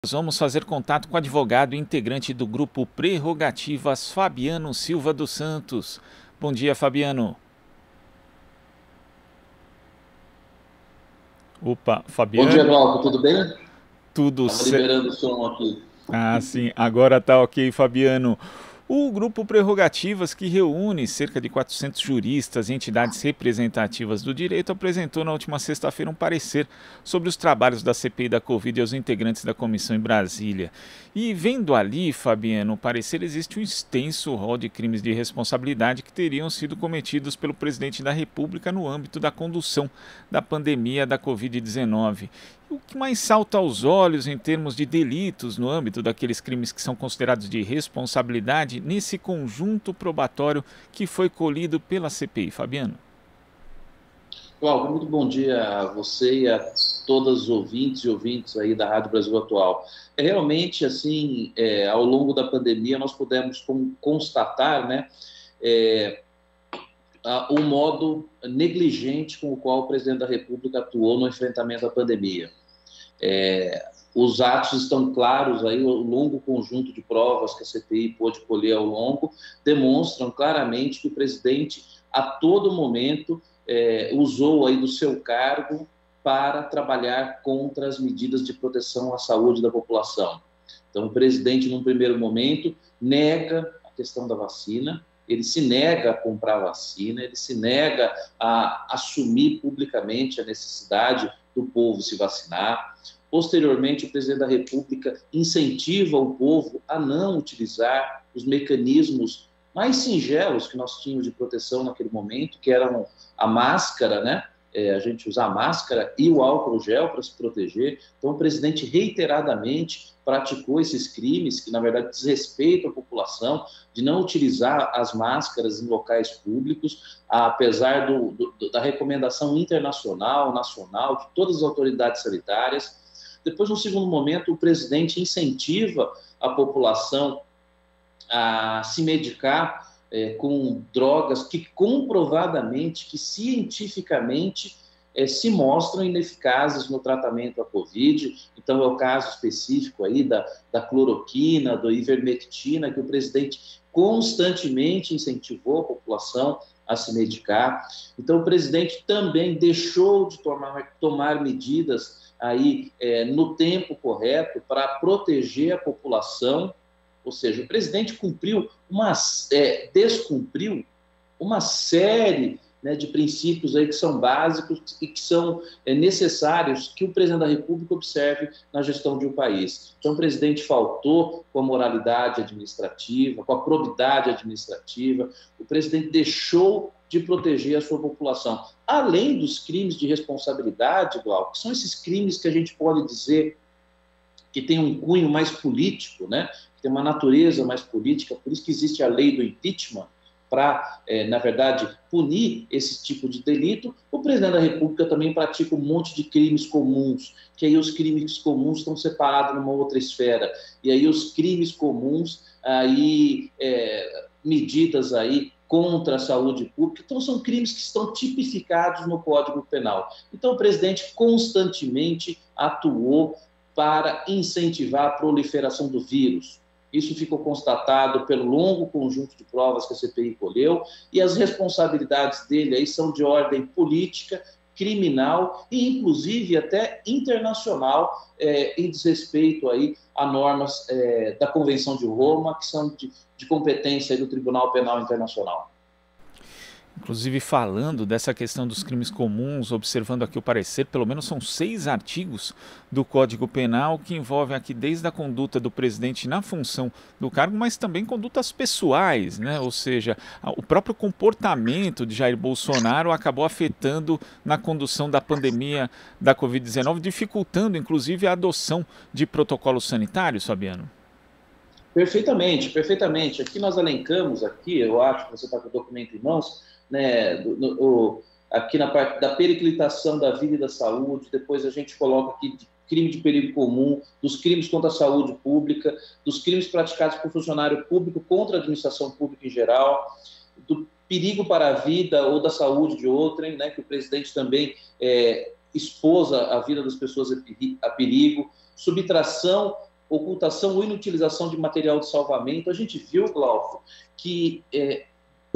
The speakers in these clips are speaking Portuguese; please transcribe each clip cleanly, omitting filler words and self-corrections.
Vamos fazer contato com o advogado e integrante do grupo Prerrogativas, Fabiano Silva dos Santos. Bom dia, Fabiano. Opa, Bom dia, Fabiano, Glauco, tudo bem? tudo Estava certo? liberando o som aqui. Ah, sim, agora tá ok, Fabiano. O grupo Prerrogativas, que reúne cerca de 400 juristas e entidades representativas do direito, apresentou na última sexta-feira um parecer sobre os trabalhos da CPI da Covid e aos integrantes da comissão em Brasília. E vendo ali, Fabiano, o parecer, existe um extenso rol de crimes de responsabilidade que teriam sido cometidos pelo presidente da República no âmbito da condução da pandemia da Covid-19. O que mais salta aos olhos em termos de delitos no âmbito daqueles crimes que são considerados de responsabilidade nesse conjunto probatório que foi colhido pela CPI, Fabiano? Glauco, muito bom dia a você e a todas os ouvintes e ouvintes aí da Rádio Brasil Atual. Realmente, assim, ao longo da pandemia, nós pudemos constatar, né, é, o modo negligente com o qual o presidente da República atuou no enfrentamento à pandemia. Os atos estão claros aí, o longo conjunto de provas que a CPI pôde colher ao longo demonstram claramente que o presidente, a todo momento, usou aí do seu cargo para trabalhar contra as medidas de proteção à saúde da população. Então, o presidente, num primeiro momento, nega a questão da vacina, ele se nega a comprar vacina, ele se nega a assumir publicamente a necessidade do povo se vacinar. Posteriormente, o presidente da República incentiva o povo a não utilizar os mecanismos mais singelos que nós tínhamos de proteção naquele momento, que eram a máscara, né? A gente usar a máscara e o álcool gel para se proteger. Então, o presidente reiteradamente praticou esses crimes que, na verdade, desrespeitam a população, de não utilizar as máscaras em locais públicos, apesar da recomendação internacional, nacional, de todas as autoridades sanitárias. Depois, no segundo momento, o presidente incentiva a população a se medicar com drogas que comprovadamente, que cientificamente se mostram ineficazes no tratamento da Covid. Então, é o caso específico aí da cloroquina, da ivermectina, que o presidente constantemente incentivou a população a se medicar. Então, o presidente também deixou de tomar medidas aí no tempo correto para proteger a população, ou seja, o presidente descumpriu uma série, né, de princípios aí que são básicos e que são necessários que o presidente da República observe na gestão de um país. Então, o presidente faltou com a moralidade administrativa, com a probidade administrativa, o presidente deixou de proteger a sua população. Além dos crimes de responsabilidade, Glauco, que são esses crimes que a gente pode dizer que tem um cunho mais político, né? Tem uma natureza mais política, por isso que existe a lei do impeachment, para, na verdade, punir esse tipo de delito. O presidente da República também pratica um monte de crimes comuns, que aí os crimes comuns estão separados numa outra esfera, e aí os crimes comuns, aí, medidas aí contra a saúde pública, então são crimes que estão tipificados no Código Penal. Então o presidente constantemente atuou para incentivar a proliferação do vírus. Isso ficou constatado pelo longo conjunto de provas que a CPI colheu, e as responsabilidades dele aí são de ordem política, criminal e, inclusive, até internacional, em desrespeito aí a normas da Convenção de Roma, que são de competência do Tribunal Penal Internacional. Inclusive falando dessa questão dos crimes comuns, observando aqui o parecer, pelo menos são 6 artigos do Código Penal que envolvem aqui desde a conduta do presidente na função do cargo, mas também condutas pessoais, né? Ou seja, o próprio comportamento de Jair Bolsonaro acabou afetando na condução da pandemia da Covid-19, dificultando inclusive a adoção de protocolos sanitários, Fabiano. Perfeitamente, perfeitamente. Aqui nós elencamos, aqui, eu acho que você está com o documento em mãos, né, aqui na parte da periclitação da vida e da saúde, depois a gente coloca aqui de crime de perigo comum, dos crimes contra a saúde pública, dos crimes praticados por funcionário público contra a administração pública em geral, do perigo para a vida ou da saúde de outrem, né, que o presidente também expôs a vida das pessoas a perigo, subtração ocultação ou inutilização de material de salvamento. A gente viu, Glauco, que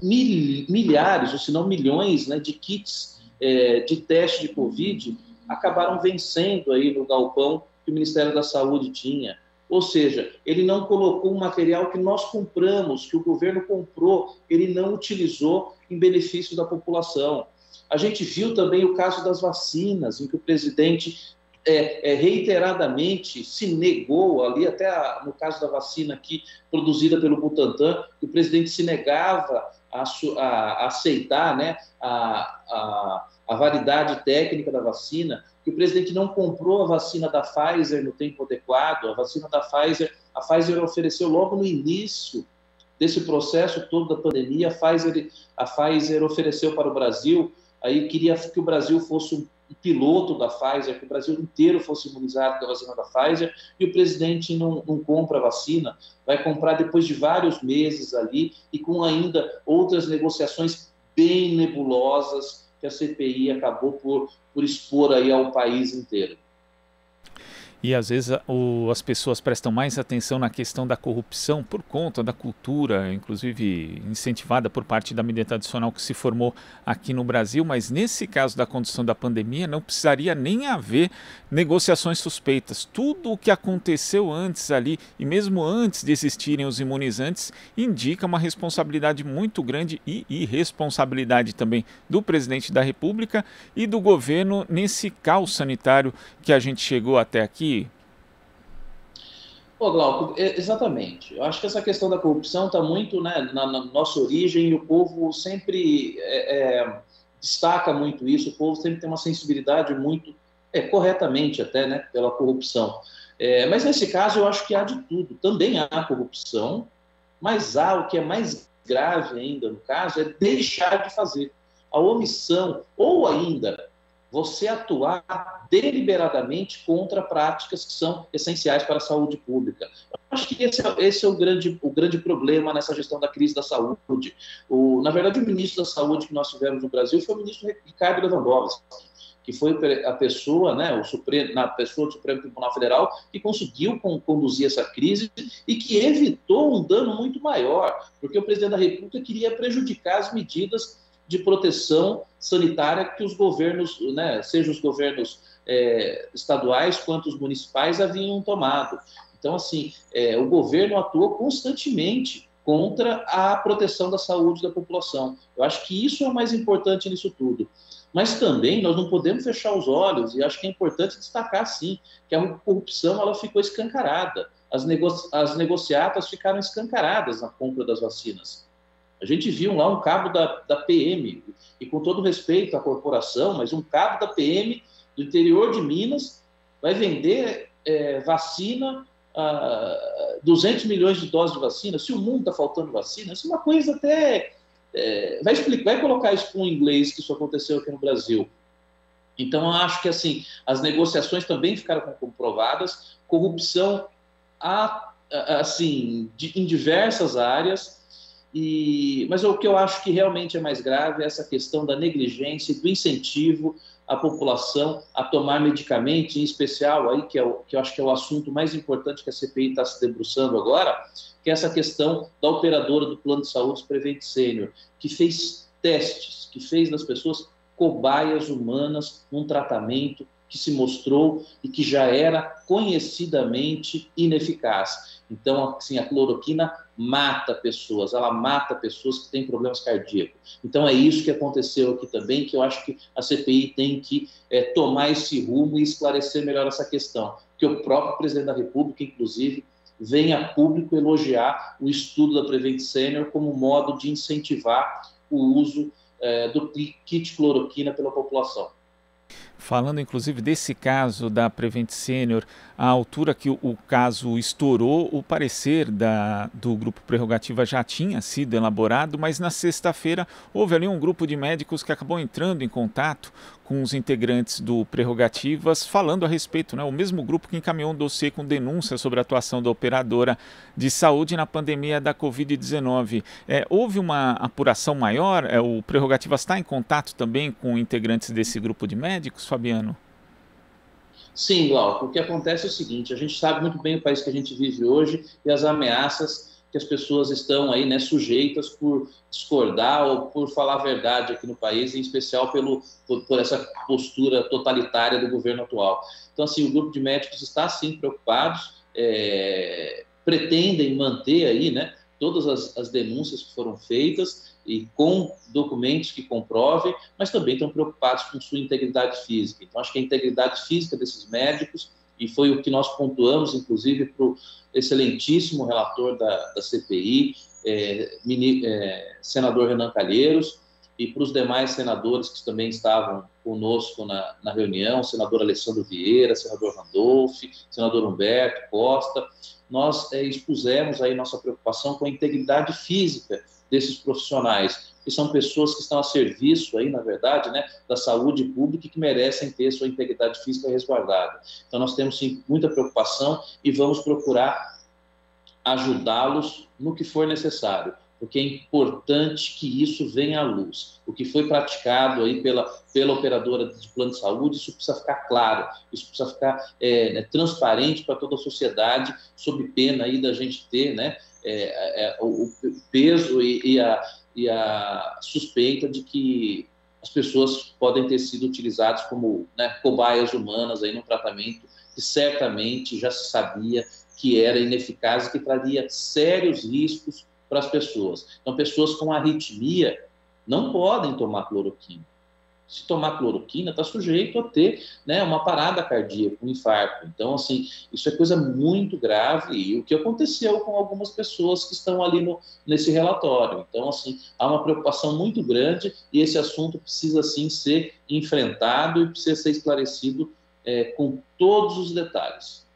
milhares, ou se não milhões, né, de kits de teste de Covid acabaram vencendo aí no galpão que o Ministério da Saúde tinha. Ou seja, ele não colocou um material que nós compramos, que o governo comprou, ele não utilizou em benefício da população. A gente viu também o caso das vacinas, em que o presidente reiteradamente se negou, ali até no caso da vacina aqui produzida pelo Butantan, o presidente se negava a aceitar, né, a validade técnica da vacina, que o presidente não comprou a vacina da Pfizer no tempo adequado. A vacina da Pfizer, a Pfizer ofereceu logo no início desse processo todo da pandemia, a Pfizer ofereceu para o Brasil, aí queria que o Brasil fosse um piloto da Pfizer, que o Brasil inteiro fosse imunizado com a vacina da Pfizer, e o presidente não compra a vacina, vai comprar depois de vários meses ali, e com ainda outras negociações bem nebulosas, que a CPI acabou por expor aí ao país inteiro. E às vezes as pessoas prestam mais atenção na questão da corrupção por conta da cultura, inclusive incentivada por parte da mídia tradicional que se formou aqui no Brasil, mas nesse caso da condução da pandemia não precisaria nem haver negociações suspeitas. Tudo o que aconteceu antes ali, e mesmo antes de existirem os imunizantes, indica uma responsabilidade muito grande e irresponsabilidade também do presidente da República e do governo nesse caos sanitário que a gente chegou até aqui. Glauco, exatamente. Eu acho que essa questão da corrupção está muito, né, na nossa origem, e o povo sempre destaca muito isso, o povo sempre tem uma sensibilidade muito, corretamente até, né, pela corrupção. Mas nesse caso eu acho que há de tudo. Também há corrupção, mas há o que é mais grave ainda no caso, é deixar de fazer. A omissão, ou ainda você atuar deliberadamente contra práticas que são essenciais para a saúde pública. Eu acho que esse é o grande problema nessa gestão da crise da saúde. Na verdade, o ministro da Saúde que nós tivemos no Brasil foi o ministro Ricardo Lewandowski, que foi a pessoa, né, na pessoa do Supremo Tribunal Federal, que conseguiu conduzir essa crise e que evitou um dano muito maior, porque o presidente da República queria prejudicar as medidas de proteção sanitária que os governos, né, seja os governos estaduais quanto os municipais, haviam tomado. Então, assim, o governo atuou constantemente contra a proteção da saúde da população. Eu acho que isso é o mais importante nisso tudo. Mas também nós não podemos fechar os olhos, e acho que é importante destacar, sim, que a corrupção ela ficou escancarada. As negociatas ficaram escancaradas na compra das vacinas. A gente viu lá um cabo da PM, e com todo respeito à corporação, mas um cabo da PM do interior de Minas vai vender vacina, 200 milhões de doses de vacina. Se o mundo está faltando vacina, isso é uma coisa até... vai colocar isso com o inglês, que isso aconteceu aqui no Brasil. Então, eu acho que assim, as negociações também ficaram comprovadas, corrupção assim, em diversas áreas. Mas o que eu acho que realmente é mais grave é essa questão da negligência e do incentivo à população a tomar medicamentos, em especial, aí, que eu acho que é o assunto mais importante que a CPI está se debruçando agora, que é essa questão da operadora do Plano de Saúde Prevent Senior, que fez testes, que fez das pessoas cobaias humanas num tratamento que se mostrou e que já era conhecidamente ineficaz. Então, assim, a cloroquina mata pessoas, ela mata pessoas que têm problemas cardíacos. Então, é isso que aconteceu aqui também, que eu acho que a CPI tem que tomar esse rumo e esclarecer melhor essa questão, que o próprio presidente da República, inclusive, vem a público elogiar o estudo da Prevent Senior como modo de incentivar o uso do kit cloroquina pela população. Falando inclusive desse caso da Prevent Senior, à altura que o caso estourou, o parecer do Grupo Prerrogativa já tinha sido elaborado, mas na sexta-feira houve ali um grupo de médicos que acabou entrando em contato com os integrantes do Prerrogativas, falando a respeito, né, o mesmo grupo que encaminhou um dossiê com denúncia sobre a atuação da operadora de saúde na pandemia da Covid-19. Houve uma apuração maior? O Prerrogativas está em contato também com integrantes desse grupo de médicos, Fabiano? Sim, Glauco, o que acontece é o seguinte, a gente sabe muito bem o país que a gente vive hoje e as ameaças que as pessoas estão aí, né, sujeitas por discordar ou por falar a verdade aqui no país, em especial por essa postura totalitária do governo atual. Então, assim, o grupo de médicos está, sim, preocupados, pretendem manter aí, né, todas as denúncias que foram feitas e com documentos que comprovem, mas também estão preocupados com sua integridade física. Então, acho que a integridade física desses médicos, e foi o que nós pontuamos, inclusive, para o excelentíssimo relator da CPI, senador Renan Calheiros, e para os demais senadores que também estavam conosco na reunião, senador Alessandro Vieira, senador Randolph, senador Humberto Costa, nós expusemos aí nossa preocupação com a integridade física desses profissionais, que são pessoas que estão a serviço aí, na verdade, né, da saúde pública e que merecem ter sua integridade física resguardada. Então, nós temos, sim, muita preocupação e vamos procurar ajudá-los no que for necessário, porque é importante que isso venha à luz. O que foi praticado aí pela operadora de plano de saúde, isso precisa ficar claro, isso precisa ficar transparente para toda a sociedade, sob pena aí da gente ter, né, o peso e a suspeita de que as pessoas podem ter sido utilizadas como, né, cobaias humanas aí no tratamento que certamente já se sabia que era ineficaz e que traria sérios riscos para as pessoas. Então, pessoas com arritmia não podem tomar cloroquina. Se tomar cloroquina, está sujeito a ter, né, uma parada cardíaca, um infarto. Então, assim, isso é coisa muito grave e o que aconteceu com algumas pessoas que estão ali nesse relatório. Então, assim, há uma preocupação muito grande e esse assunto precisa, sim, ser enfrentado e precisa ser esclarecido com todos os detalhes.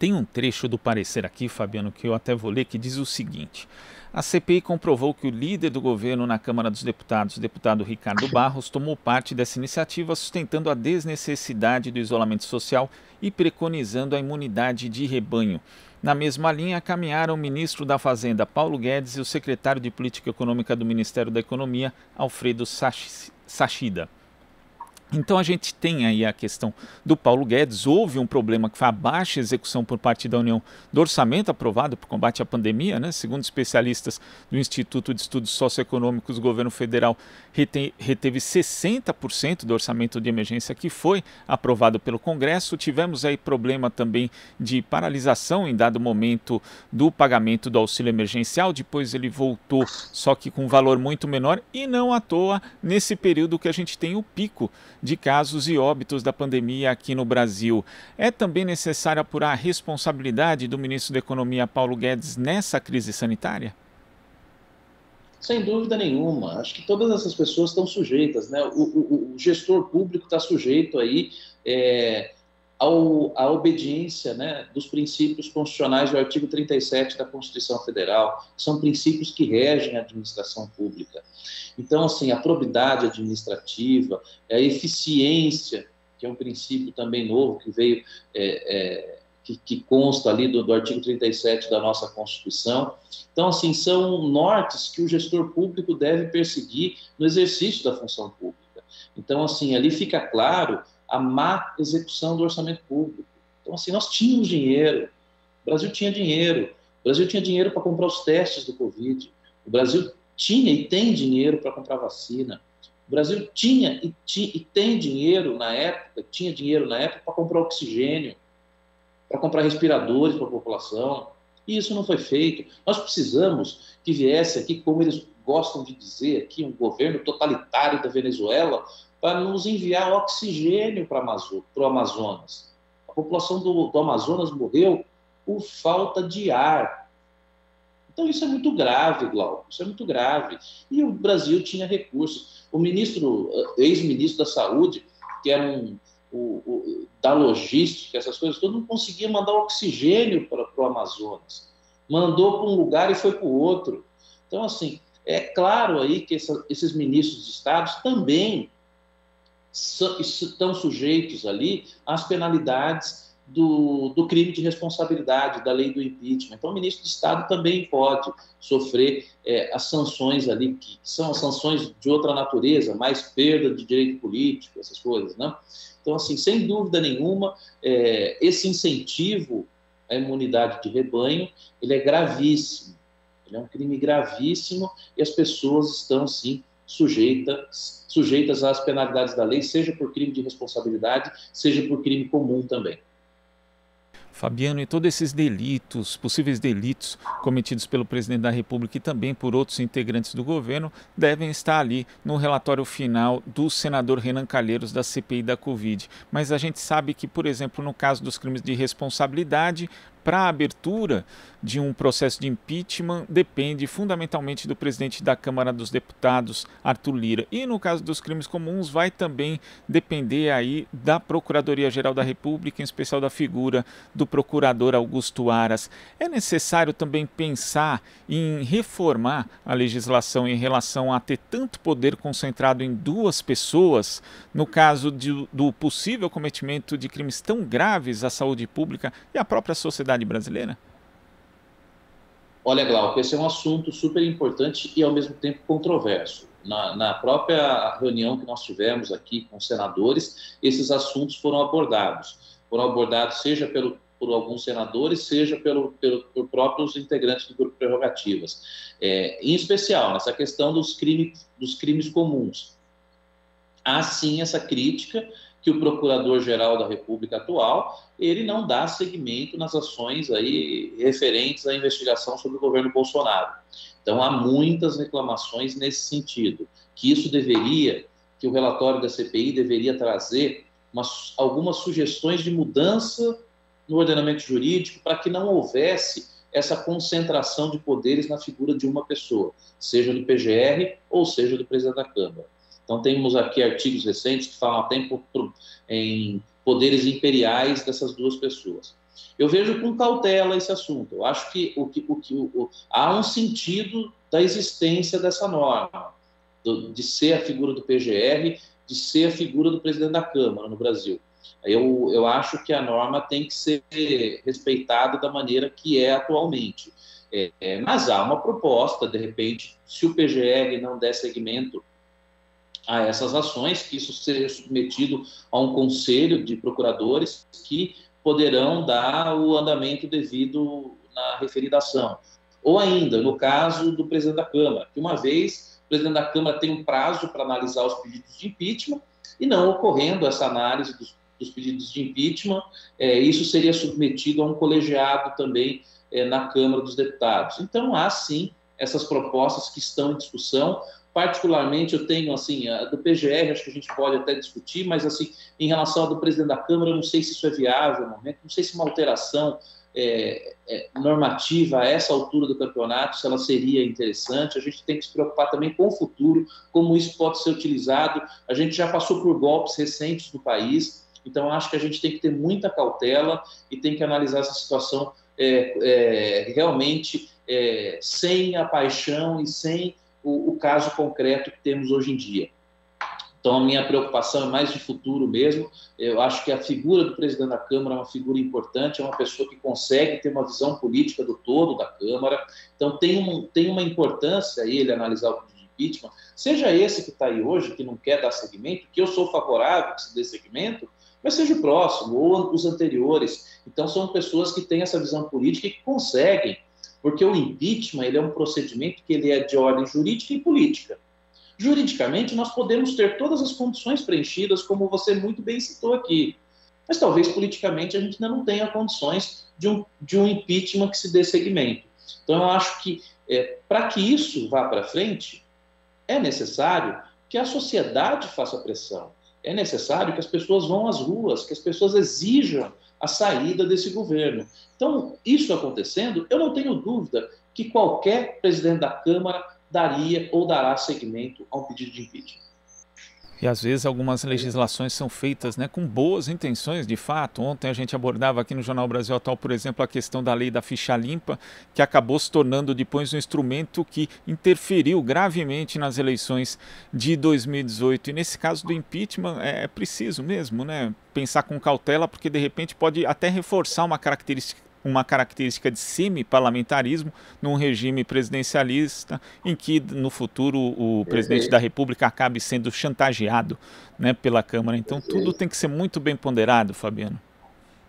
Tem um trecho do parecer aqui, Fabiano, que eu até vou ler, que diz o seguinte: a CPI comprovou que o líder do governo na Câmara dos Deputados, o deputado Ricardo Barros, tomou parte dessa iniciativa, sustentando a desnecessidade do isolamento social e preconizando a imunidade de rebanho. Na mesma linha, caminharam o ministro da Fazenda, Paulo Guedes, e o secretário de Política Econômica do Ministério da Economia, Alfredo Sachida. Então a gente tem aí a questão do Paulo Guedes. Houve um problema que foi a baixa execução por parte da União do orçamento aprovado para o combate à pandemia, né? Segundo especialistas do Instituto de Estudos Socioeconômicos, o governo federal reteve 60% do orçamento de emergência que foi aprovado pelo Congresso. Tivemos aí problema também de paralisação em dado momento do pagamento do auxílio emergencial, depois ele voltou, só que com um valor muito menor, e não à toa nesse período que a gente tem o pico de casos e óbitos da pandemia aqui no Brasil. É também necessário apurar a responsabilidade do ministro da Economia, Paulo Guedes, nessa crise sanitária? Sem dúvida nenhuma. Acho que todas essas pessoas estão sujeitas, né? O gestor público está sujeito aí à obediência, né, dos princípios constitucionais do artigo 37 da Constituição Federal. São princípios que regem a administração pública. Então, assim, a probidade administrativa, a eficiência, que é um princípio também novo que veio, que consta ali do artigo 37 da nossa Constituição. Então, assim, são nortes que o gestor público deve perseguir no exercício da função pública. Então, assim, ali fica claro a má execução do orçamento público. Então, assim, nós tínhamos dinheiro, o Brasil tinha dinheiro, o Brasil tinha dinheiro para comprar os testes do Covid, o Brasil tinha e tem dinheiro para comprar vacina, o Brasil tinha e tem dinheiro na época, para comprar oxigênio, para comprar respiradores para a população, e isso não foi feito. Nós precisamos que viesse aqui, como eles gostam de dizer aqui, um governo totalitário da Venezuela, para nos enviar oxigênio para o Amazonas. A população do Amazonas morreu por falta de ar. Então isso é muito grave, Glauco, isso é muito grave. E o Brasil tinha recursos. O ex-ministro da Saúde, que era da logística, essas coisas, todo mundo conseguia mandar oxigênio para o Amazonas. Mandou para um lugar e foi para o outro. Então, assim, é claro aí que esses ministros de Estado também estão sujeitos ali às penalidades do crime de responsabilidade, da lei do impeachment. Então, o ministro de Estado também pode sofrer as sanções ali, que são as sanções de outra natureza, mais perda de direito político, essas coisas, né? Então, assim, sem dúvida nenhuma, esse incentivo à imunidade de rebanho, ele é gravíssimo. Ele é um crime gravíssimo e as pessoas estão, sim, sujeitas às penalidades da lei, seja por crime de responsabilidade, seja por crime comum também. Fabiano, e todos esses delitos, possíveis delitos cometidos pelo presidente da República e também por outros integrantes do governo, devem estar ali no relatório final do senador Renan Calheiros da CPI da Covid. Mas a gente sabe que, por exemplo, no caso dos crimes de responsabilidade, para a abertura de um processo de impeachment depende fundamentalmente do presidente da Câmara dos Deputados, Arthur Lira. E no caso dos crimes comuns vai também depender aí da Procuradoria-Geral da República, em especial da figura do procurador Augusto Aras. É necessário também pensar em reformar a legislação em relação a ter tanto poder concentrado em duas pessoas, no caso do possível cometimento de crimes tão graves à saúde pública e à própria sociedade brasileira? Olha, Glauco, esse é um assunto super importante e, ao mesmo tempo, controverso. Na própria reunião que nós tivemos aqui com os senadores, esses assuntos foram abordados. Foram abordados seja por alguns senadores, seja por próprios integrantes do grupo Prerrogativas. Em especial, nessa questão dos crimes comuns. Há, sim, essa crítica que o Procurador-Geral da República atual, ele não dá seguimento nas ações aí referentes à investigação sobre o governo Bolsonaro. Então, há muitas reclamações nesse sentido, que o relatório da CPI deveria trazer algumas sugestões de mudança no ordenamento jurídico para que não houvesse essa concentração de poderes na figura de uma pessoa, seja do PGR ou seja do presidente da Câmara. Então, temos aqui artigos recentes que falam até em poderes imperiais dessas duas pessoas. Eu vejo com cautela esse assunto. Eu acho que há um sentido da existência dessa norma, de ser a figura do PGR, de ser a figura do presidente da Câmara no Brasil. Eu acho que a norma tem que ser respeitada da maneira que é atualmente. Mas há uma proposta, de repente, se o PGR não der seguimento a essas ações, que isso seja submetido a um conselho de procuradores que poderão dar o andamento devido na referida ação. Ou ainda, no caso do presidente da Câmara, que uma vez o presidente da Câmara tem um prazo para analisar os pedidos de impeachment e não ocorrendo essa análise dos pedidos de impeachment, isso seria submetido a um colegiado também na Câmara dos Deputados. Então, há sim essas propostas que estão em discussão. Particularmente, eu tenho, assim, a do PGR, acho que a gente pode até discutir, mas, assim, em relação ao do presidente da Câmara, eu não sei se isso é viável no momento, não sei se uma alteração normativa a essa altura do campeonato, se ela seria interessante. A gente tem que se preocupar também com o futuro, como isso pode ser utilizado. A gente já passou por golpes recentes no país, então acho que a gente tem que ter muita cautela e tem que analisar essa situação realmente sem a paixão e sem o caso concreto que temos hoje em dia. Então, a minha preocupação é mais de futuro mesmo. Eu acho que a figura do presidente da Câmara é uma figura importante, é uma pessoa que consegue ter uma visão política do todo da Câmara. Então, tem uma importância ele analisar o pedido de impeachment, seja esse que está aí hoje, que não quer dar seguimento, que eu sou favorável que se dê seguimento, mas seja o próximo, ou os anteriores. Então, são pessoas que têm essa visão política e que conseguem, porque o impeachment ele é um procedimento que ele é de ordem jurídica e política. Juridicamente, nós podemos ter todas as condições preenchidas, como você muito bem citou aqui, mas talvez politicamente a gente ainda não tenha condições de um impeachment que se dê seguimento. Então, eu acho que para que isso vá para frente, é necessário que a sociedade faça pressão, é necessário que as pessoas vão às ruas, que as pessoas exijam a saída desse governo. Então, isso acontecendo, eu não tenho dúvida que qualquer presidente da Câmara daria ou dará seguimento a um pedido de impeachment. E às vezes algumas legislações são feitas, né, com boas intenções, de fato. Ontem a gente abordava aqui no Jornal Brasil Atual, por exemplo, a questão da lei da ficha limpa, que acabou se tornando depois um instrumento que interferiu gravemente nas eleições de 2018. E nesse caso do impeachment é preciso mesmo, né, pensar com cautela, porque de repente pode até reforçar uma característica de semi-parlamentarismo num regime presidencialista em que no futuro o presidente da República acabe sendo chantageado, né, pela Câmara. Então tudo tem que ser muito bem ponderado, Fabiano.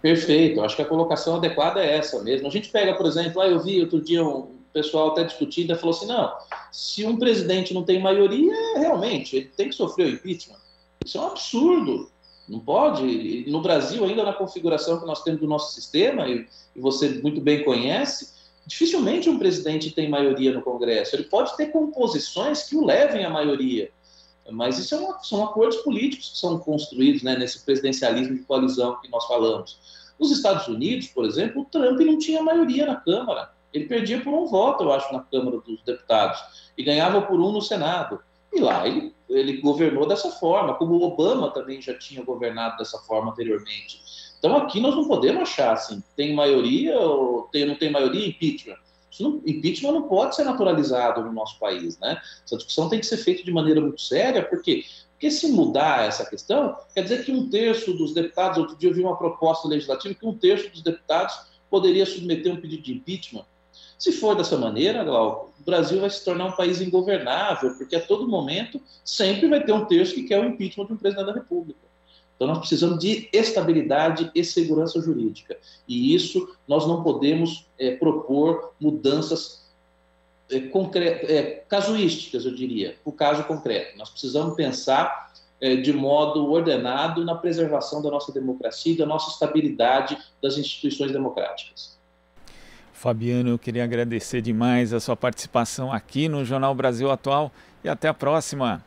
Perfeito, acho que a colocação adequada é essa mesmo. A gente pega, por exemplo, eu vi outro dia um pessoal até discutindo e falou assim, não, se um presidente não tem maioria, realmente, ele tem que sofrer o impeachment. Isso é um absurdo. Não pode. E no Brasil, ainda na configuração que nós temos do nosso sistema, e você muito bem conhece, dificilmente um presidente tem maioria no Congresso. Ele pode ter composições que o levem à maioria, mas isso são acordos políticos que são construídos, né, nesse presidencialismo de coalizão que nós falamos. Nos Estados Unidos, por exemplo, o Trump não tinha maioria na Câmara. Ele perdia por um voto, eu acho, na Câmara dos Deputados, e ganhava por um no Senado. E lá ele governou dessa forma, como o Obama também já tinha governado dessa forma anteriormente. Então aqui nós não podemos achar assim, tem maioria ou não tem maioria, impeachment. Impeachment não pode ser naturalizado no nosso país, né? Essa discussão tem que ser feita de maneira muito séria, porque se mudar essa questão, quer dizer que um terço dos deputados, outro dia eu vi uma proposta legislativa que um terço dos deputados poderia submeter um pedido de impeachment. Se for dessa maneira, Glauco, o Brasil vai se tornar um país ingovernável, porque a todo momento sempre vai ter um terço que quer o impeachment de um presidente da República. Então nós precisamos de estabilidade e segurança jurídica. E isso nós não podemos propor mudanças casuísticas, eu diria, o caso concreto. Nós precisamos pensar de modo ordenado na preservação da nossa democracia e da nossa estabilidade das instituições democráticas. Fabiano, eu queria agradecer demais a sua participação aqui no Jornal Brasil Atual e até a próxima.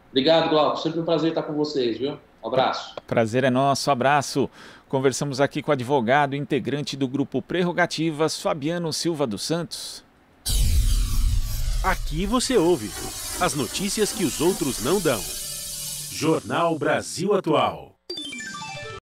Obrigado, Glauco. Sempre um prazer estar com vocês, viu? Um abraço. Prazer é nosso, abraço. Conversamos aqui com o advogado, integrante do Grupo Prerrogativas, Fabiano Silva dos Santos. Aqui você ouve as notícias que os outros não dão. Jornal Brasil Atual.